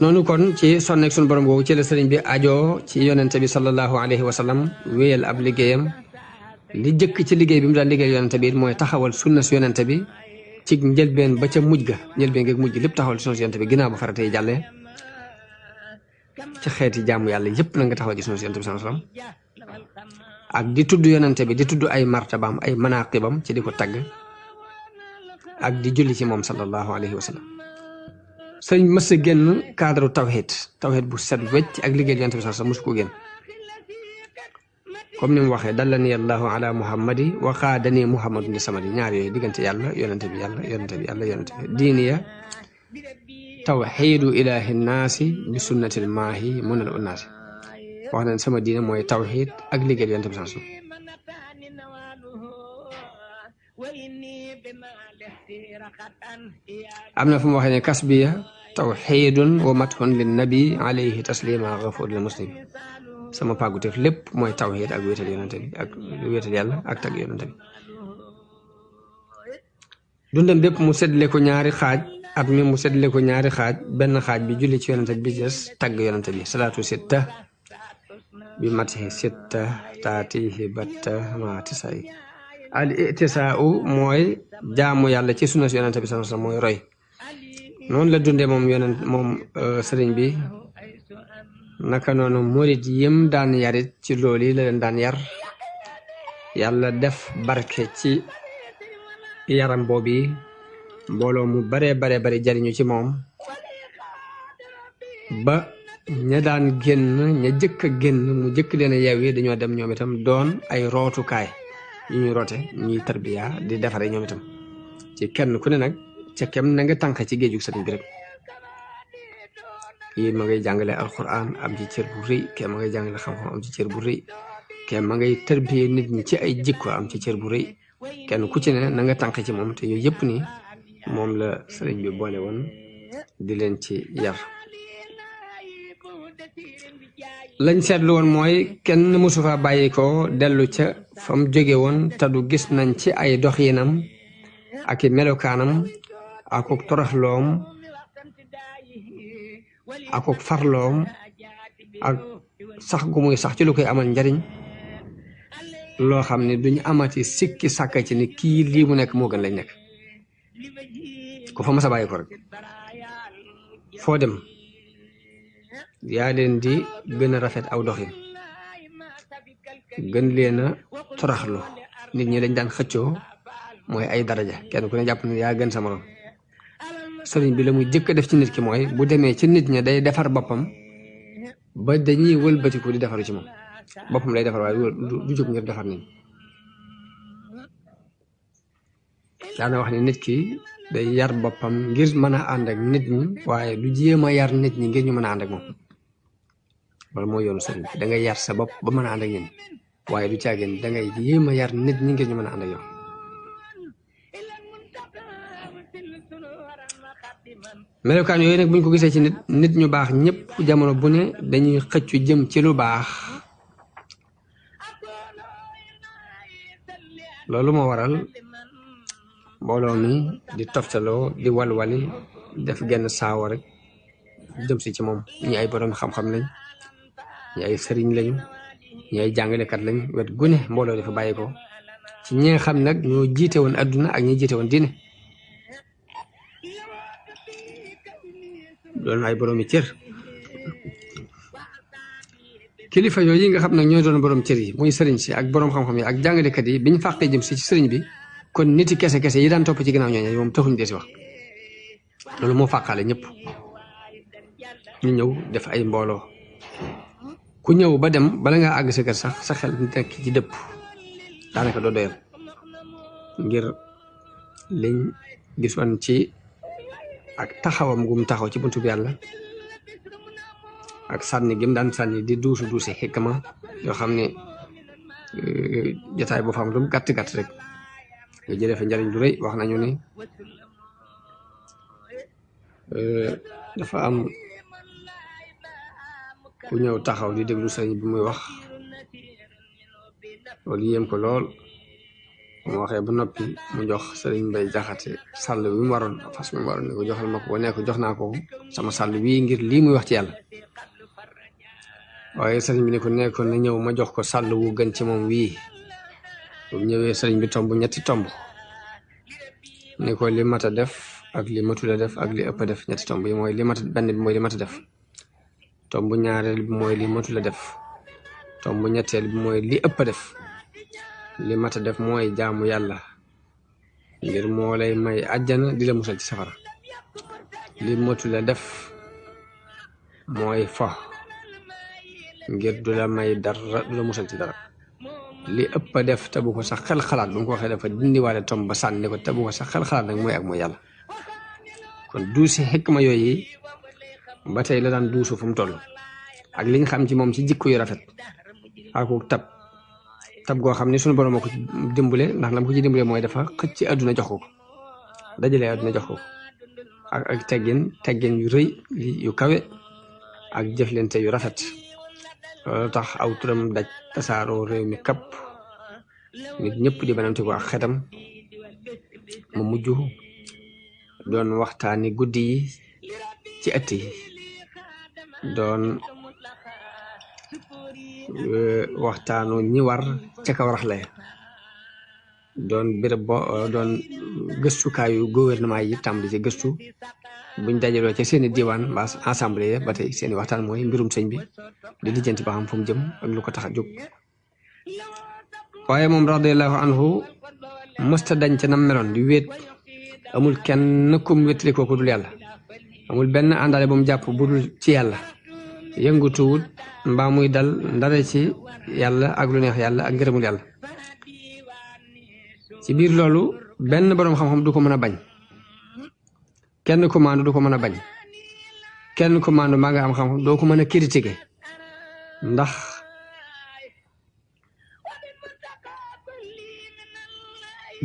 noonu kon ci sonnek suñu borom googu ci la sëriñ bi ajoo ci yonente bi sallallahu alayhi wa sallam wéyal ab liggéeyam li jëkk ci liggéey bi mu daan liggéeyal yonente bi mooy taxawal sunna si yonente bi ci njëlbeen ba ca mujj ga njëlbeen ga mujj lépp taxawal sunna si yonente bi ginnaaw ba farata yi jàllee ci xeeti jaamu yàlla yépp na nga taxawal ci sunna si yonente bi sallallahu alayhi wa sallam ak di tudd yonente bi di tudd ay martabaam ay manaqibam ci di ko tagg ak di julli ci moom sallallahu alayhi wa sallam sëriñ mës a génn cadre tawhid bu set wecc ak liggéey yonente bi sallallahu alayhi wa sallam musu ko génn comme ni mu waxee dallani allahu ala muhammadi wa qaadani muhammadu li samadi ñaar yooyu diggante yàlla yonente bi yàlla yonente bi yàlla yonente bi diiniya tawxiidu ilahi nnaasi bi sunnatil maahi munal unnaasi wax nañ sama diine mooy tawxiid ak liggéey yonente bi sallallahu alayhi wa sallam am na fu mu waxee ne kasbiya tawxiidun wa mathun lin nabi alayhi taslima gafur lil muslim sama pàgguteef lépp mooy tawxiid ak wéetal yonente bi ak wéetal yàlla ak tagg yonente bi dundam bépp mu seddale ko ñaari xaaj at mi mu seddale ko ñaari xaaj benn xaaj bi julli ci yonente bi des tagg yonente bi salaatu sitta bi matihi sitta taatihi batta ma tisay al itisaau mooy jaamu yàlla ci sunna si yonente bi sallallahu alayhi wasallam mooy roy noonu la dundee moom sëriñ bi naka noonu murit yim daan yarit ci loolu yi la leen daan yar yàlla def barke ci yaram boobu mbooloo mu bare jariñu ci moom ba ña daan génn ña jëkk a génn mu jëkk leen a yeewi dañoo dem ñoom itam doon ay rootukaay yu ñuy roote ñuy tarbiya di defare ñoom itam ci kenn ku ne nag ca kem na nga tànq ci géejug sëriñ bi rek kii ma ngay jàngale alquran am ci cër bu rëy kee ma ngay jàngale xam-xam am ci cër bu rëy kee ma ngay tarbiya nit ñi ci ay jikko am ci cër bu rëy kenn ku ci ne na nga tànq ci moom te yooyu yëpp ni moom la sëriñ bi boole woon di leen ci yar lañ seetlu woon mooy kenn mësu fa bàyyi ko dellu ca fa mu jóge woon te du gis nañ ci ay doxinam ak i melokaanam akuk toroxloom akuk farloom ak sax gu muy sax ci lu koy amal njariñ loo xam ne duñ amati sikki sàkka ci ni kii lii mu nekk moo gën lañ nekk ku fa mas a bàyyi ko rek foo dem yaa leen di gën a rafet aw doxin gën leen a toraxlu nit ñi dañ daan xëccoo mooy ay daraja kenn ku ne jàpp ne yaa gën sa morom sëriñ bi la muy jëkk a def ci nit ki mooy bu demee ci nit ña day defar boppam ba dañuy wëlbatiku di defaru ci moom boppam lay defar waaye du jóg ngir defar nit daana wax ne nit ki day yar boppam ngir mën a ànd ak nit ñi waaye du jéem a yar nit ñi ngir ñu mën a ànd ak moom wala mooy yoonu sëriñ bi da ngay yar sa bopp ba mën a ànd ak ñun waaye du caagin da ngay jéem a yar nit ñi ngir ñu mën a ànd ak yow melokaan yooyu nag buñ ko gisee ci nit ñu baax ñëpp jamono bu ne dañuy xëccu jëm ci lu baax loolu moo waral mbooloo mi di toftaloo di walwali def genn saawo rek jëm si ci moom ñi ay borom xam-xam lañ ñi ay sëriñ lañu ñi ay jàngalekat lañ wet gune mbooloo dafa bàyyi ko ci ñi nga xam nag ñoo jiite woon adduna ak ñi jiite woon diine doon ay boroomi cër kilifa yooyu nga xam nag ñoo doon borom cër yi muy sëriñ si ak borom xam-xam yi ak jàngalekat yi biñ fàqee jëm si ci sëriñ bi kon niti kese yi daan topp ci ginnaaw ñooñu moom taxuñ dee si wax loolu moo fàqaale ñëpp ñu ñëw def ay mbooloo ku ñëw ba dem bala ngaa àgg sa kër sax sa xel nekk ci dëpp daanaka doo doyal ngir liñ gisoon ci ak taxawam gum taxaw ci buntu bi yàlla ak sànni gim daan sànni di duusi xikma yoo xam ne jotaay boo xam lu mu gàtt rek nga jëlee fa njariñ lu rëy wax nañu ni dafa am ku ñëw taxaw di déglu sëriñ bi muy wax loolu yéem ko lool mu waxee ba noppi mu jox sëriñ Mbay Jaxate sàll bi mu waroon fas mi mu waroon ne ko joxal ma ko ne ko jox naa ko sama sàll bii ngir lii muy wax ci yàlla waaye sëriñ bi ne ko na ñëw ma jox ko sàll wu gën ci moom wii bu ñëwee sëriñ bi tomb ñetti tomb ne ko li mat a def ak li matul a def ak li ëpp a def ñetti tomb yi mooy li mat benn bi mooy li mat a def tomb ñaareel bi mooy li matul a def tomb ñetteel bi mooy li ëpp a def li mat a def mooy jaamu yàlla ngir moo lay may àjjana di la musal ci safara li matul a def mooy fo ngir du la may dara du la musal ci dara li ëpp a def te bu ko sax xel xalaat bu mu ko waxee dafa dindiwaale tomb ba sànni ko te bu ko sax xel xalaat nag mooy ak mooy yàlla kon duusi xikma yooyu ba tey la daan duusu fu mu toll ak liñ xam ci moom ci jikko yu rafet aku tab goo xam ne suñu borom a ko ci dimbale ndax lam ko ci dimbale mooy dafa xëcc ci àdduna jox ko dajalee àdduna jox ko ak teggin yu rëy yu kawe ak jëflante yu rafet loolu tax aw turam daj tasaaroo réew mi kapp nit ñëpp di banamti ko ak xetam mu mujj doon waxtaani guddi yi ci ëtt yi doon waxtaanu ñi war ca kaw raxle doon béréb doon gëstukaayu gouvernement yi tàmbali ci gëstu buñ dajaloo ca seeni diwaan mbaa assemblée ba tey seeni waxtaan mooy mbirum sëñ bi di lijjanti ba xam fu mu jëm ak lu ko tax a jóg waaye moom radiyallahu anhu mësta dañ ca nam meloon di wéet amul kenn kum wétali ko ku dul yàlla amul benn àndaale bu mu jàpp bu dul ci yàlla yëngutuwut mbaa muy dal ndare ci yàlla ak lu neex yàlla ak ngërëmul yàlla ci biir loolu benn boroom xam-xam du ko mën a bañ kenn ku maandu du ko mën a bañ kenn ku maandu maa nga am xam-xam doo ko mën a critiquer ndax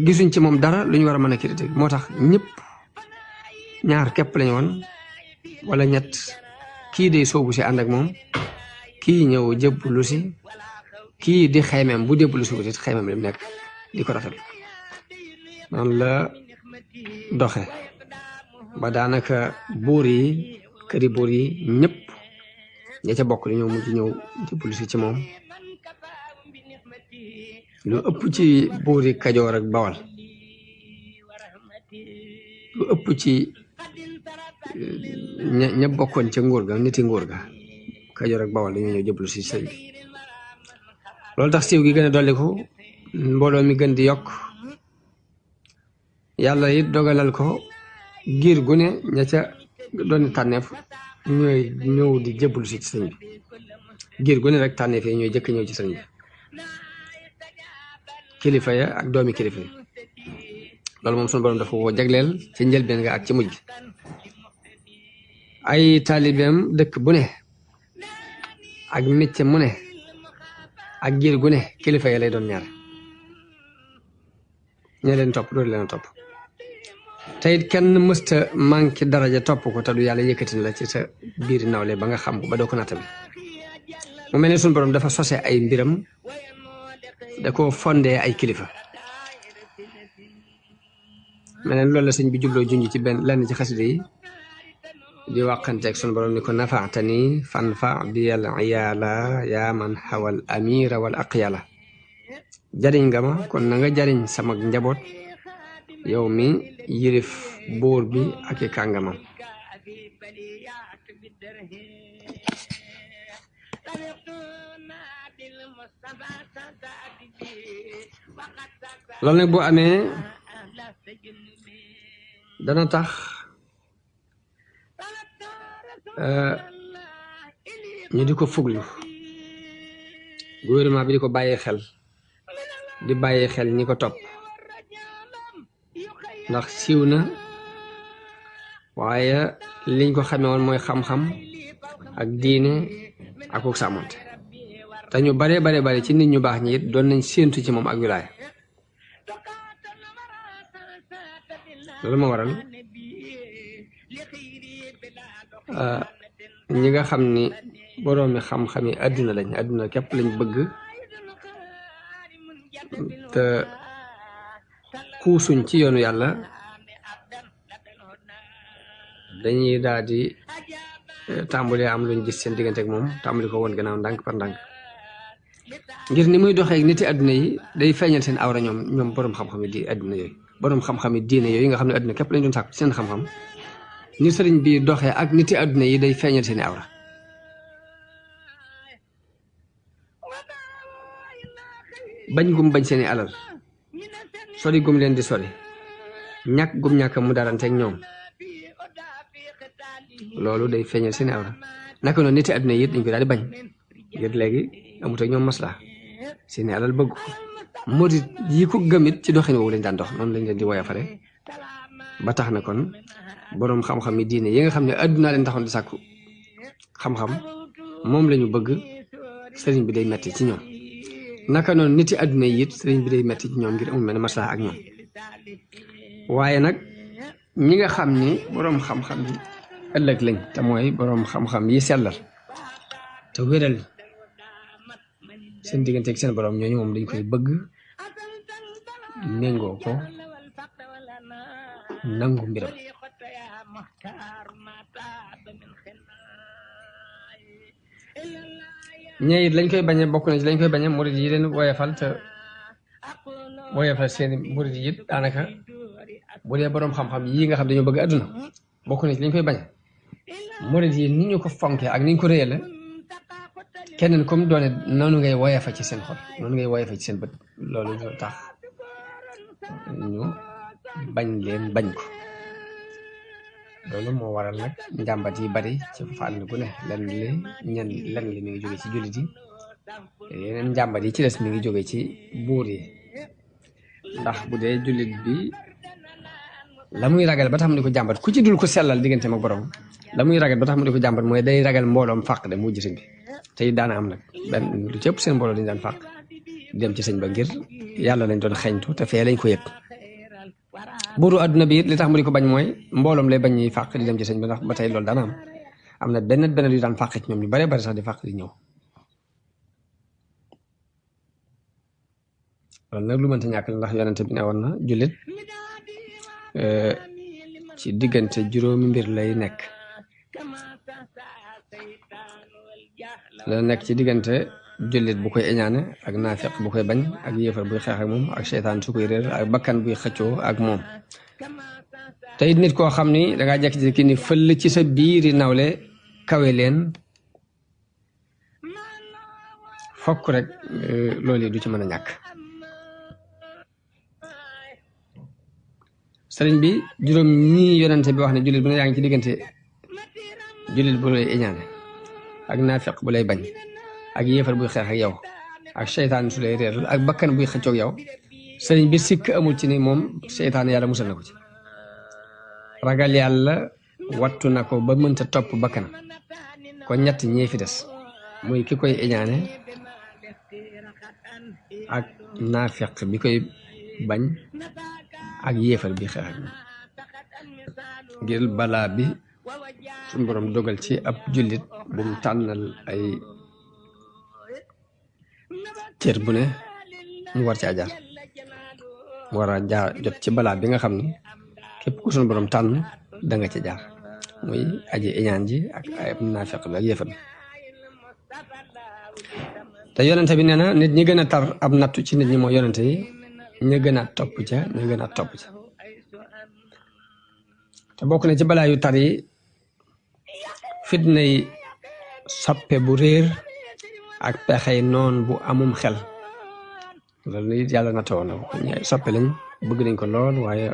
gisuñ ci moom dara lu ñu war a mën a critiquer moo tax ñëpp ñaar képp lañu woon wala ñett kii day soobu si ànd ak moom kii ñëw jébbalu si kii di xaymeem bu jébbalu si wutit xaymeem li mu nekk di ko rafetlu noonu la doxe ba daanaka buur yi këri buur yi ñëpp ña ca bokk dañoo mujj ñëw jébbalu si ci moom lu ëpp ci buur yi Kajoor ak Bawal lu ëpp ci ña bokkoon ca nguur ga niti nguur ga Kajoor ak Bawal dañoo ñëw jébbalu si sëñ bi loolu tax siiw gi gën a dolli ko mbooloo mi gën di yokk yàlla it dogalal ko giir gu ne ña ca doon tànneef ñooy ñëw di jébbalu si ci sëñ bi giir gu ne rek tànneef yi ñooy jëkk ñëw ci sëñ bi kilifa ya ak doomi kilifa yi loolu moom sunu borom dafa ko jagleel ci njëlbeen nga ak ci mujj ay taalibeem dëkk bu ne ak métier mu ne ak giir gu ne kilifa ya lay doon ñaar ña leen topp dootu leen topp te it kenn mësta manqué daraja topp ko te du yàlla yëkkati na la ci sa biir nawle ba nga xam ko ba doo ko nattale mu mel ne sunu borom dafa sose ay mbiram da ko fondee ay kilifa mel ne loolu la sëñ bi jubloo junj ci benn lenn ci xasida yi di wàqanteeg sunu borom ni ko nafaatani fanfa biyal iyaala yaa man xawal amira wal aqyala jariñ nga ma kon na nga jariñ sama njaboot yow mi yirif buur bi ak i kàngamam loolu nag boo amee dana tax ñu di ko fuglu gouvernement bi di ko bàyyi xel di bàyyi xel ñi ko topp ndax siiw na waaye liñ ko xamee woon mooy xam-xam ak diine ak ko sàmmonte te ñu bare ci nit ñu baax ñi it doon nañ séentu ci moom ak wilaaya loolu moo waral ñi nga xam ni boroomi xam-xami àdduna lañ àdduna képp lañ bëgg te xuusuñ ci yoonu yàlla dañuy daal di tàmbalee am luñ gis seen diggante ak moom tàmbali ko woon gannaaw ndànk par ndànk ngir ni muy doxee ak niti àdduna yi day feeñal seen awra ñoom boroom xam-xam yi di àdduna yooyu boroom xam-xam yi diine yooyu nga xam ne àdduna képp lañ doon sàkku ci seen xam-xam ni sëriñ bi doxee ak niti àdduna yi day feeñal seen awra bañ gum bañ seeni alal sori gum leen di sori ñàkk gum ñàkk mu daranteeg ñoom loolu day feeñal seeni awra naka noonu niti àdduna yi it dañ ko daal di bañ ngir léegi amut ak ñoom maslaa seeni alal bëgg ko murit yi ko gëmit ci doxin woowu lañ daan dox noonu lañ leen di woyofale ba tax na kon boroom xam-xam yi diine yi nga xam ne àdduna leen taxoon di sàkku xam-xam moom lañu bëgg sëriñ bi day metti ci ñoom naka noonu niti àdduna yi it sëriñ bi day metti ci ñoom ngir amul mel ne maslaa ak ñoom waaye nag ñi nga xam ni boroom xam-xam yi ëllëg lañ te mooy boroom xam-xam yi sellal te wéral seen diggante ak seen boroom ñooñu moom dañ koy bëgg méngoo ko nangu mbiram ñee it lañ koy bañe bokk na ci lañ koy bañe murid yi leen woyofal te woyofal seeni murid yi it daanaka bu dee boroom xam-xam yii nga xam dañoo bëgg àdduna bokk na ci lañ koy bañe murid yi ni ñu ko fonkee ak ni ñu ko réyale keneen comme doone noonu ngay woyofa ci seen xol noonu ngay woyofa ci seen bët loolu tax ñu bañ leen bañ ko loolu moo waral nag njàmbat yi bari ci fànn gu ne lenn li mi ngi jóge ci jullit yi yeneen njàmbat yi ci des mi ngi jóge ci buur yi ndax bu dee jullit bi la muy ragal ba tax mu di ko jàmbat ku ci dul ko sellal diggante ma borom la muy ragal ba tax mu di ko jàmbat mooy day ragal mbooloom fàq de mujj sëñ bi te it daana am nag benn lu ci ëpp seen mbooloo dañu daan fàq dem ci sëñ ba ngir yàlla lañ doon xeeñtu te fee lañ ko yëg buuru àdduna bi it li tax mu di ko bañ mooy mbooloom lay bañ ñuy fàq di dem ci sëñ ba ndax ba tey loolu daana am na benn yu daan fàq ci ñoom ñu bare bari sax di fàq di ñëw loolu nag lu mënta ñàkk la ndax yonente bi ne woon na jullit ci diggante juróomi mbir lay nekk la nekk ci diggante jullit bu koy eñaane ak naafiq bu koy bañ ak yéefar buy xeex ak moom ak seytaan su koy réer ak bakkan buy xëccoo ak moom te it nit koo xam ni dangaa jekki-jekki ni fëll ci sa biiri nawle kawe leen fokk rek loolu yi du ci mën a ñàkk sëriñ bi juróom ñii yonente bi wax ne jullit bu ne yaa ngi ci diggante jullit bu lay eñaane ak naafiq bu lay bañ ak yéefar buy xeex ak yow ak seytaan su lay réeral ak bakkan buy xëccoog yow sëriñ bi sikk amul ci ni moom seytaan yàlla musal na ko ci ragal yàlla wattu na ko ba mënta topp bakkan ko ñett ñee fi des muy ki koy eñaane ak naafiq bi koy bañ ak yéefar bi xeex ak moom ngir balaa bi suñu borom dogal ci ab jullit bu mu tànnal ay cër bu ne mu war caa jaar mu war a jaar jot ci balaa bi nga xam ni képp ku suñu borom tànn da nga ci jaar muy aji iñaan ji ak ay naafiq bi ak yéefar bi te yonente bi nee na nit ñi gën a tar ab nattu ci nit ñi mooy yonente yi ñu gën a topp ca ñu gën a topp ca te bokk na ci balaa yu tar yi fitna yi soppe bu réer ak pexey noon bu amum xel loolu it yàlla nattoo na ko ñi ay soppe lañ bëgg nañ ko lool waaye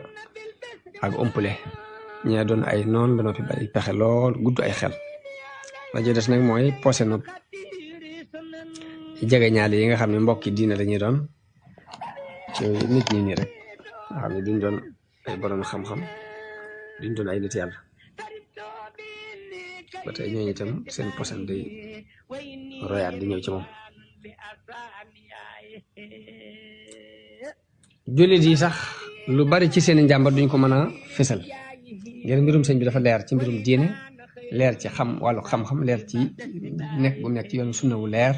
ak umpule ñee doon ay noon ba noppi bari pexe lool gudd ay xel la ci des nag mooy posé nopp jege ñaale yi nga xam ne mbokki diine lañuy doon ci nit ñi nii rek nga xam ne duñ doon ay borom xam-xam duñ doon ay nit yàlla ba tey ñooñu itam seen posen day royaat di ñëw ci moom jullit yi sax lu bari ci seeni njàmbar duñ ko mën a fésal ngir mbirum sëñ bi dafa leer ci mbirum diine leer ci xam wàllu xam-xam leer ci nekk bu nekk ci yoonu sunna wu leer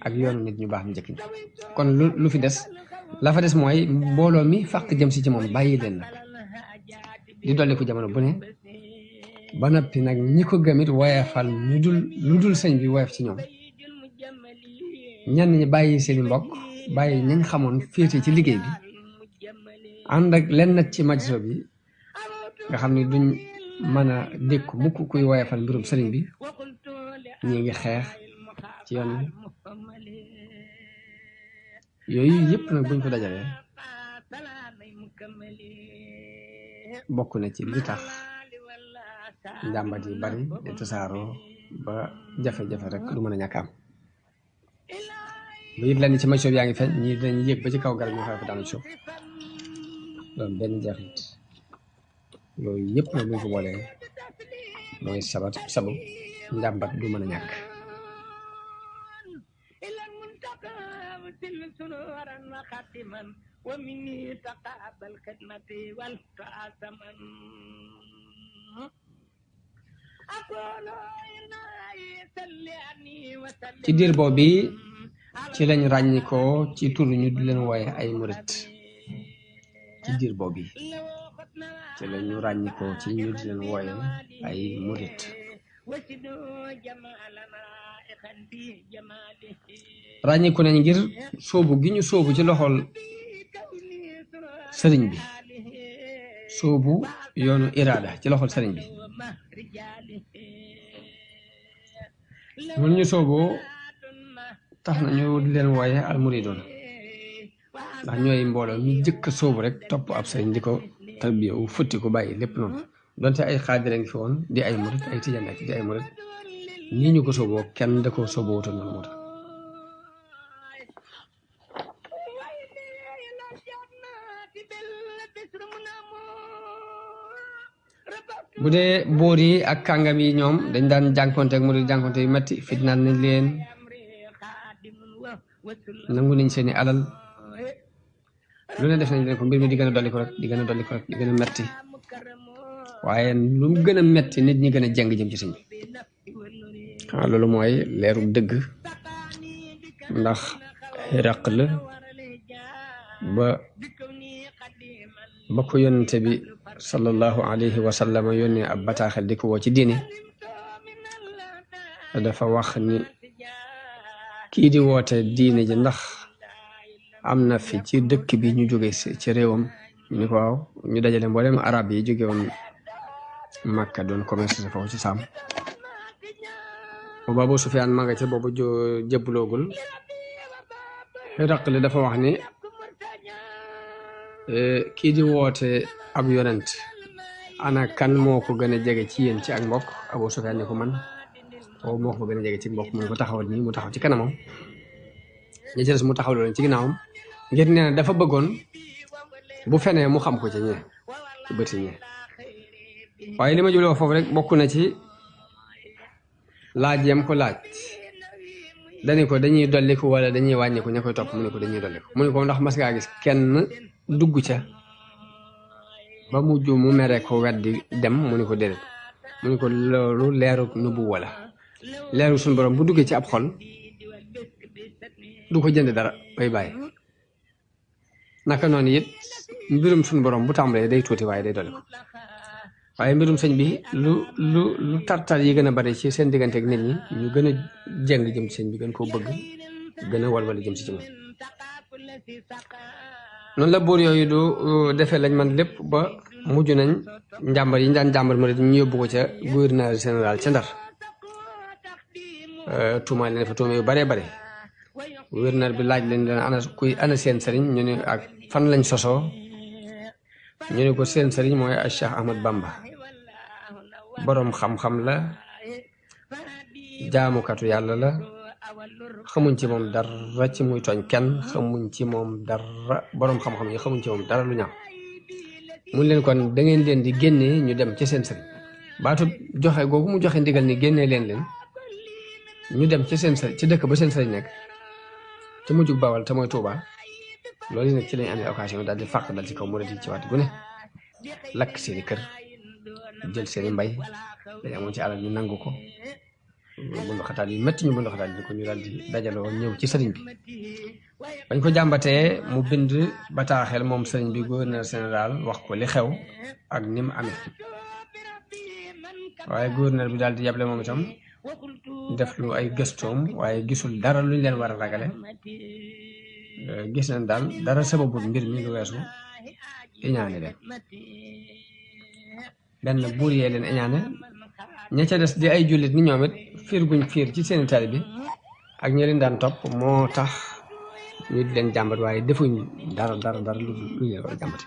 ak yoonu nit ñu baax ñu njëkk ñi kon lu fi des la fa des mooy mbooloo mi fàq jëm si ci moom bàyyi leen nag di dolli ko jamono bu ne ba noppi nag ñi ko gëmit woyefal lu dul sëñ bi woyef ci ñoom ñenn ñi bàyyi seeni mbokk bàyyi ñañ xamoon féete ci liggéey bi ànd ak len nag ci majso bi nga xam ne duñ mën a dékku mukk kuy woyefal mbirum sëriñ bi ñi ngi xeex ci yoon wi yooyu yëpp nag buñ ko dajalee bokk na ci li tax njàmbat yi bari di tasaaroo ba jafe-jafe rek du mën a ñàkk am ba it lenn ci majso bi yaa ngi feeñ ñi dañ yéeg ba ci kaw garab ñu xaw fa daanu suuf loolu benn jeexit yooyu yëpp nag buñ ko boolee mooy sabu njàmbat du mën a ñàkk ci diir boobu ci lañ ràññikoo ci tur ñu di leen wooye ay murit ci diir boobu ci lañu ràññikoo ci ñu di leen wooye ay murit ràññiku nañ ngir sóobu gi ñu sóobu ci loxol sëriñ bi sóobu yoonu iraada ci loxol sëriñ bi mun ñu sóoboo tax na ñu di leen wooye al muridoon ndax ñooy mbooloo ñu jëkk sóobu rek topp ab sëriñ di ko tarbiya wu futti ko bàyyi lépp noonu donte ay xaadira ngi fi woon di ay murit ay tijaan ak di ay murit nii ñu ko sóoboo kenn da ko sóoboo wutoon noonu moo tax bu dee boor yi ak kàngam yi ñoom dañ daan jànkonte ak murit jànkonte yu metti fitnaan nañ leen nangu nañ seeni alal lu ne def nañ leen ko mbir mi di gën a dolli ko rek di gën a dolli ko rek di gën a metti waaye lu mu gën a metti nit ñi gën a jeng jëm ci sëñ bi xanaa loolu mooy leeru dëgg ndax raq la ba ko yonente bi sallallahu alayhi wa sallam yónnee ab bataaxel di ko woo ci diine dafa wax ni kii di woote diine ji ndax am na fi ci dëkk bi ñu jóge ci réewam ñu ni ko waaw ñu dajale mboolem arab yi jóge woon Makka doon commerce si foofu ci Saam boobu Abu Sufyaan ma nga ca boobu jëbbuloogul Hiraql dafa wax ni kii di woote ab yonent ana kan moo ko gën a jege ci yéen ci ak mbokk Abu Sufyaan ni ko man boobu moo ko gën a jege ci mbokk mu ne ko taxawal nii mu taxaw ci kanamam ñi ci des mu taxaw loolu ci ginnaawam ngir nee na dafa bëggoon bu fenee mu xam ko ci ñee ci bëti ñee waaye li ma jubloo foofu rek bokk na ci laaj yam ko laaj dani ko dañuy dolliku wala dañuy wàññiku ña koy topp mu ne ko dañuy dolliku mu ne ko ndax mas ngaa gis kenn dugg ca ba mujj mu mere ko weddi dem mu ne ko déedéet mu ne ko loolu leeru nubu wala leeru suñu borom bu duggee ci ab xol du ko jënd dara bay bàyyi naka noonu it mbirum suñu borom bu tàmbalee day tuuti waaye day dolli ko waaye mbirum sëñ bi lu tartar yi gën a bari ci seen diggante ak nit ñi ñu gën a jeng jëm ci sëñ bi gën koo bëgg gën a walwali jëm si ci moom noonu la buur yooyu du defee lañ man lépp ba mujj nañ njàmbar yi ñu daan njàmbar ma ñu yóbbu ko ca gouverneur général ca Ndar tuumaal leen fa tuuma yu baree bare gouverneur bi laaj leen ana seen sëriñ ñu ne ak fan lañ sosoo ñu ne ko seen sëriñ mooy Cheikh Ahmad Bamba boroom xam-xam la jaamukatu yàlla la xamuñ ci moom dara ci muy tooñ kenn xamuñ ci moom dara boroom xam-xam yi xamuñ ci moom dara lu ñaaw mun leen kon da ngeen leen di génnee ñu dem ci seen sëriñ baatu joxe googu mu joxe ndigal ni génnee leen ñu dem ci seen sëriñ ci dëkk ba seen sëriñ nekk te mu jug Bawal te mooy Touba loolu nag ci lañ amee occasion daal di fàq dal ci kaw murid yi ci waat gu ne lakk seeni kër jël seeni mbay dañ amoon ci alal ñu nangu ko bundu xataal yu métti ñu bundu xataal bi ko ñu daal di dajaloo ñëw ci sëriñ bi bañ ko jàmbatee mu bind bataaxel moom sëriñ bi gouverneur général wax ko li xew ak ni mu amee waaye gouverneur bi daal di yable moom itam def lu ay gëstoom waaye gisul dara luñ leen war a ragale gis nañ daal dara sababul mbir mi lu weesu iñaane leen benn buur yee leen iñaane ña ca des di ay jullit ni ñoom it fiir guñ fiir ci seeni tali bi ak ñi leen daan topp moo tax ñu di leen jàmbat waaye defuñ dara lu leen war a jàmbati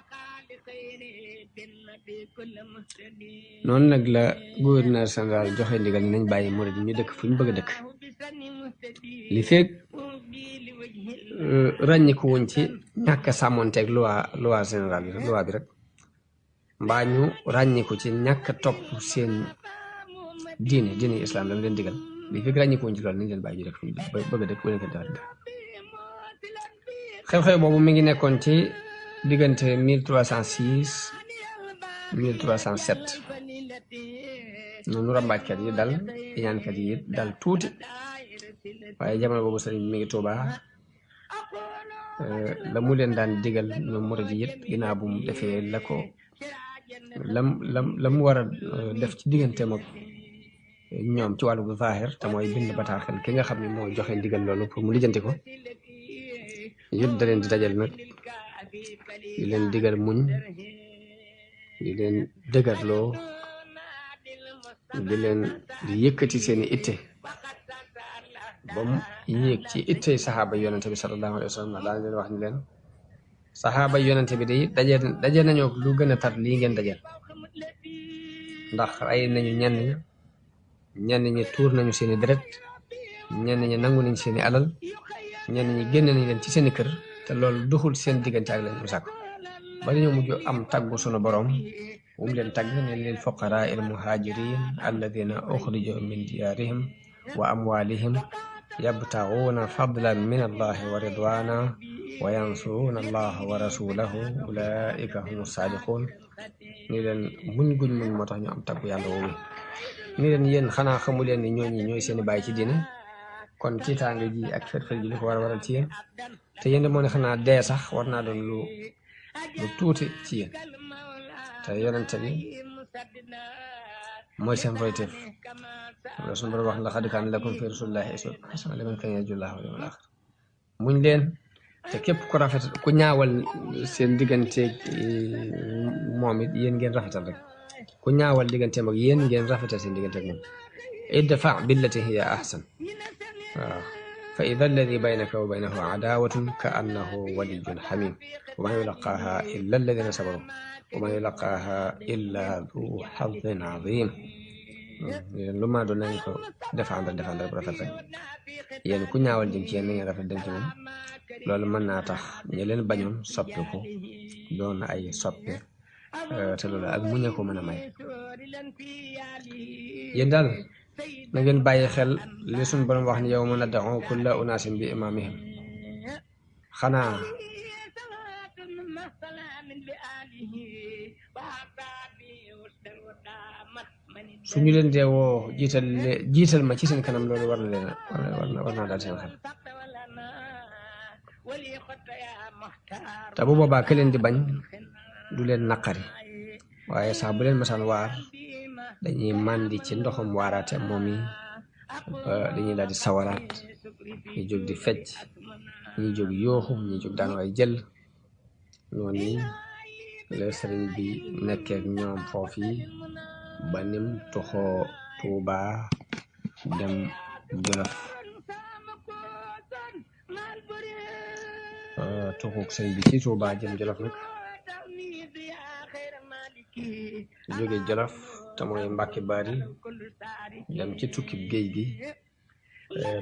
noonu nag la gouverneur général joxe ndigal ni nañ bàyyi murid ñu dëkk fu ñu bëgg a dëkk li feeg ràññiku wuñ ci ñàkk a sàmmonteeg loi général bi loi bi rek mbaa ñu ràññiku ci ñàkk a topp seen diine islam dama leen digal li feeg ràññiku wuñ ci loolu nañ leen bàyyi ñu dëkk fu ñu bëgg a dëkk bu leen ko defal xew-xew boobu mi ngi nekkoon ci diggante 1306 1307 noonu rambaajkat yi dal iñaankat yi dal tuuti waaye jamono boobu sëriñ bi mi ngi Tuubaa la mu leen daan digal ñoom murid yi it ginnaaw bu mu defee la ko la mu war a def ci digganteem ak ñoom ci wàllu zaahir te mooy bind bataaxel ki nga xam ne moo joxe ndigal loolu pour mu lijjanti ko yëpp da leen di dajal nag di leen digal muñ di leen dëgërloo di leen di yëkkati seeni itte ba mu yéeg ci itte saxaaba yonente bi sallallahu alayhi wa sallam daan leen wax ni leen saxaaba yonente bi day daje nañoo lu gën a tar lii ngeen dajal ndax rey nañu ñenn ñi tuur nañu seeni deret ñenn ñi nangu nañ seeni alal ñenn ñi génn nañ leen ci seeni kër te loolu duxul seen diggante ak leen mu sàkk ba dañoo mujj am taggu sunu borom mu leen tagg ne lil fuqaraa il muhajirin alladina uxrijo min diyaarihim wa amwalihim yabtaxuuna fadlan min allahi wa ridwana wa yansuruuna allaha wa rasulahu ulaika hum saadiqun ni leen muñ guñ muñ moo tax ñu am taggu yàlla woowu ni leen yéen xanaa xamu leen ni ñooy seeni bàyyi ci diine kon tiitaange ji ak fet-fet ji li ko war a waral ci yéen te yéen de moo ne xanaa dee sax war naa doon lu tuuti ci yéen te yonente bi mooy seen royteef loolu suñu borom wax laqad kaana lakum fi rasulillahi uswatun hasanatun liman kaana yarju llaaha wal yawmal aaxir muñ leen te képp ku rafet ku ñaawal seen digganteeg moom it yéen ngeen rafetal rek ku ñaawal digganteem ak yéen ngeen rafetal seen digganteeg moom idfa billati hiya ahsan waaw fa ida alladi baynaka wa baynahu adaawatun ka annahu waliyyun xamim wa ma yulaqaaha illa alladina sabaru wa ma yulaqaaha illa du xadin azim lu ma doon nañ ko défendre bu rafet rek yéen ku ñaawal jëm ci yéen na ngeen rafet dem ci moom loolu mën naa tax ñi leen bañoon soppi ko doon ay soppe te loolu ak muñ ko mën a may yéen daal na ngeen bàyyi xel li suñ borom wax ni yawma nad'u kulla unaasin bi imaamihim xanaa suñu leen dee woo jiital ma ci seen kanam loolu war naa daal seen xel te bu boobaa ke leen di bañ du leen naqari waaye sax bu leen masaan waar dañuy màndi ci ndoxam waaraate moom yi dañuy daal di sawaraat ñi jóg di fecc ñi jóg yooxu ñi jóg daan way jël noonu la sëriñ bi nekkee ñoom foofu yi ba nim toxoo Tuuba dem Jolof tuxuk sëriñ bi ci Tuuba jëm Jolof nag jóge Jolof te mooy Mbàkke Bari dem ci tukkib géej gi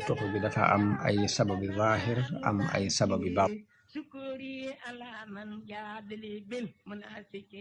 tuxu bi dafa am ay sababi zaahir am ay sababi baatin شكري على من جاد لي بالمناسك